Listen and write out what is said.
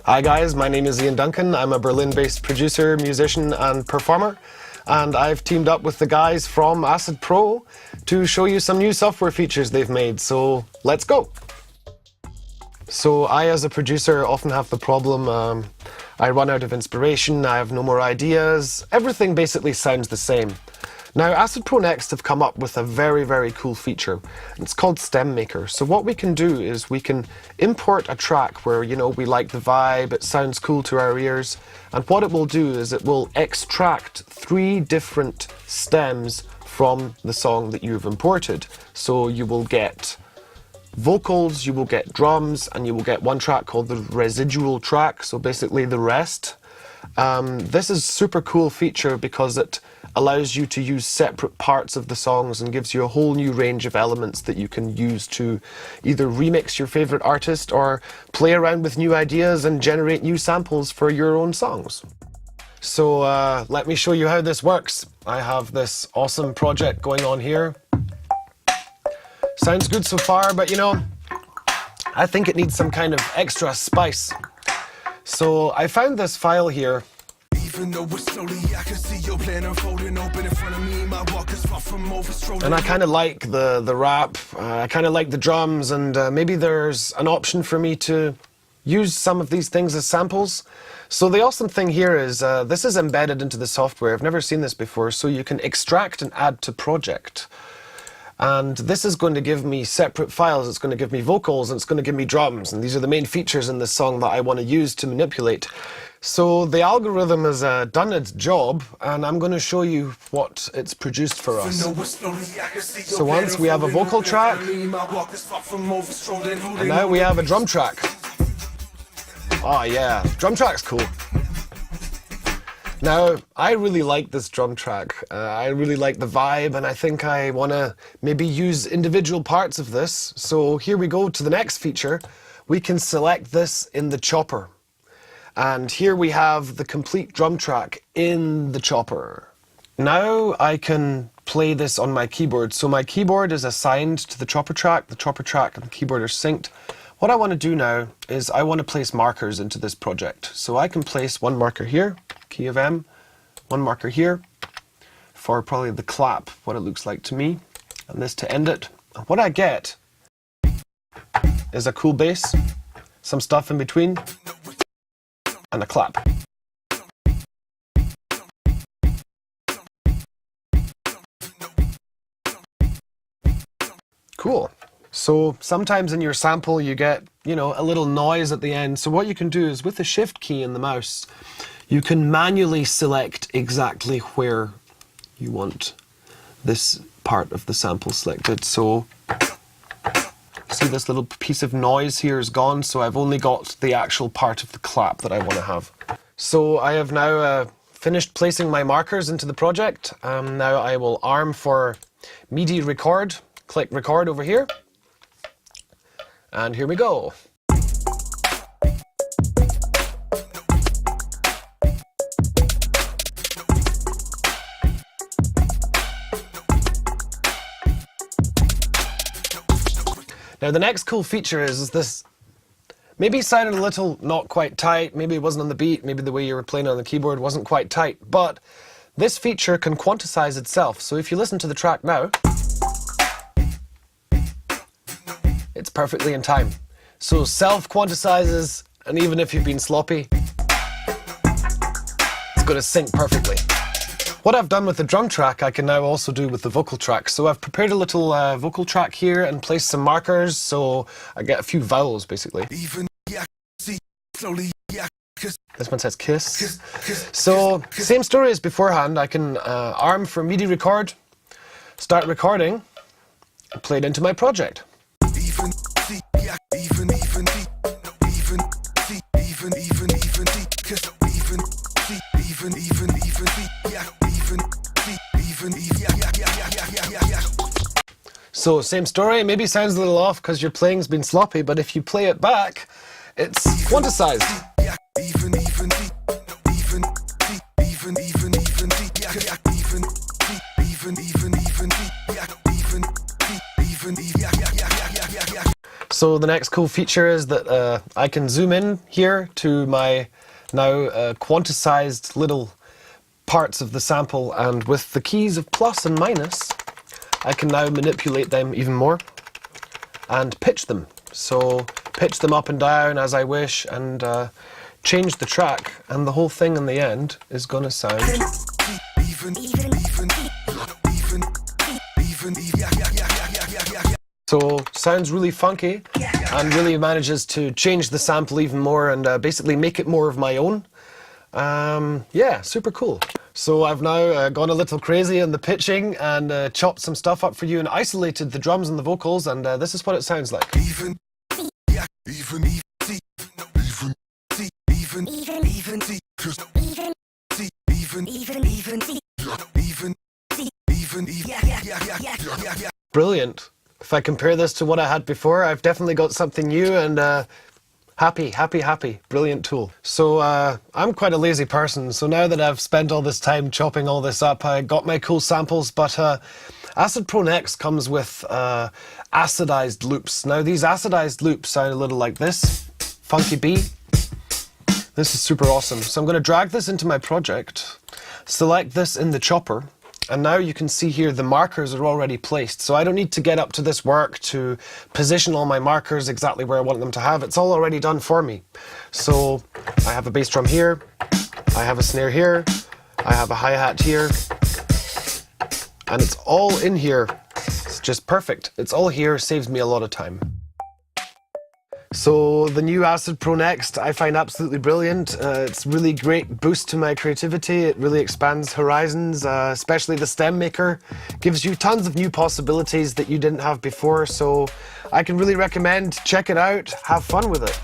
Hi guys, my name is Ian Duncan. I'm a Berlin-based producer, musician and performer, and I've teamed up with the guys from Acid Pro to show you some new software features they've made, so let's go! So I, as a producer, often have the problem, I run out of inspiration, I have no more ideas, everything basically sounds the same. Now, Acid Pro Next have come up with a very, very cool feature. It's called Stem Maker. So what we can do is we can import a track where, we like the vibe, it sounds cool to our ears, and what it will do is it will extract 3 different stems from the song that you've imported. So you will get vocals, you will get drums, and you will get one track called the residual track, so basically the rest. This is a super cool feature because it allows you to use separate parts of the songs and gives you a whole new range of elements that you can use to either remix your favorite artist or play around with new ideas and generate new samples for your own songs. So let me show you how this works. I have this awesome project going on here. Sounds good so far, but I think it needs some kind of extra spice. So I found this file here. And I kind of like the rap, I kind of like the drums, and maybe there's an option for me to use some of these things as samples. So the awesome thing here is this is embedded into the software. I've never seen this before, so you can extract and add to project. And this is going to give me separate files. It's going to give me vocals and it's going to give me drums, and these are the main features in this song that I want to use to manipulate. So the algorithm has done its job, and I'm going to show you what it's produced for us. So once we have a vocal track, and now we have a drum track. Oh yeah, drum track's cool. Now, I really like this drum track. I really like the vibe, and I think I want to maybe use individual parts of this. So here we go to the next feature. We can select this in the chopper. And here we have the complete drum track in the chopper. Now I can play this on my keyboard. So my keyboard is assigned to the chopper track and the keyboard are synced. What I want to do now is I want to place markers into this project. So I can place one marker here, key of M, one marker here for probably the clap, what it looks like to me, and this to end it. And what I get is a cool bass, some stuff in between, and a clap. Cool. So sometimes in your sample you get, a little noise at the end. So what you can do is with the shift key in the mouse, you can manually select exactly where you want this part of the sample selected. So see, this little piece of noise here is gone, so I've only got the actual part of the clap that I want to have. So I have now finished placing my markers into the project. Now I will arm for MIDI record, click record over here, and here we go. Now the next cool feature is this. Maybe it sounded a little not quite tight, maybe it wasn't on the beat, maybe the way you were playing on the keyboard wasn't quite tight, but this feature can quantize itself. So if you listen to the track now, it's perfectly in time. So self-quantizes, and even if you've been sloppy, it's going to sync perfectly. What I've done with the drum track, I can now also do with the vocal track. So I've prepared a little vocal track here and placed some markers, so I get a few vowels basically. This one says kiss. So same story as beforehand. I can arm for MIDI record, start recording, and play it into my project. So same story, maybe sounds a little off because your playing's been sloppy, but if you play it back, it's quantized. So the next cool feature is that I can zoom in here to my now quantized little parts of the sample, and with the keys of plus and minus, I can now manipulate them even more and pitch them. So pitch them up and down as I wish, and change the track, and the whole thing in the end is going to sound so sounds really funky and really manages to change the sample even more and basically make it more of my own. Yeah, super cool. So I've now gone a little crazy in the pitching and chopped some stuff up for you and isolated the drums and the vocals, and this is what it sounds like. Brilliant. If I compare this to what I had before, I've definitely got something new, and happy. Brilliant tool. So I'm quite a lazy person, so now that I've spent all this time chopping all this up, I got my cool samples, but Acid Pro Next comes with acidized loops. Now these acidized loops sound a little like this, funky beat. This is super awesome. So I'm going to drag this into my project, select this in the chopper, and now you can see here the markers are already placed. So I don't need to get up to this work to position all my markers exactly where I want them to have. It's all already done for me. So I have a bass drum here, I have a snare here, I have a hi-hat here, and it's all in here. It's just perfect. It's all here, saves me a lot of time. So the new Acid Pro Next I find absolutely brilliant. It's really great boost to my creativity. It really expands horizons, especially the stem maker. Gives you tons of new possibilities that you didn't have before, so I can really recommend check it out, have fun with it.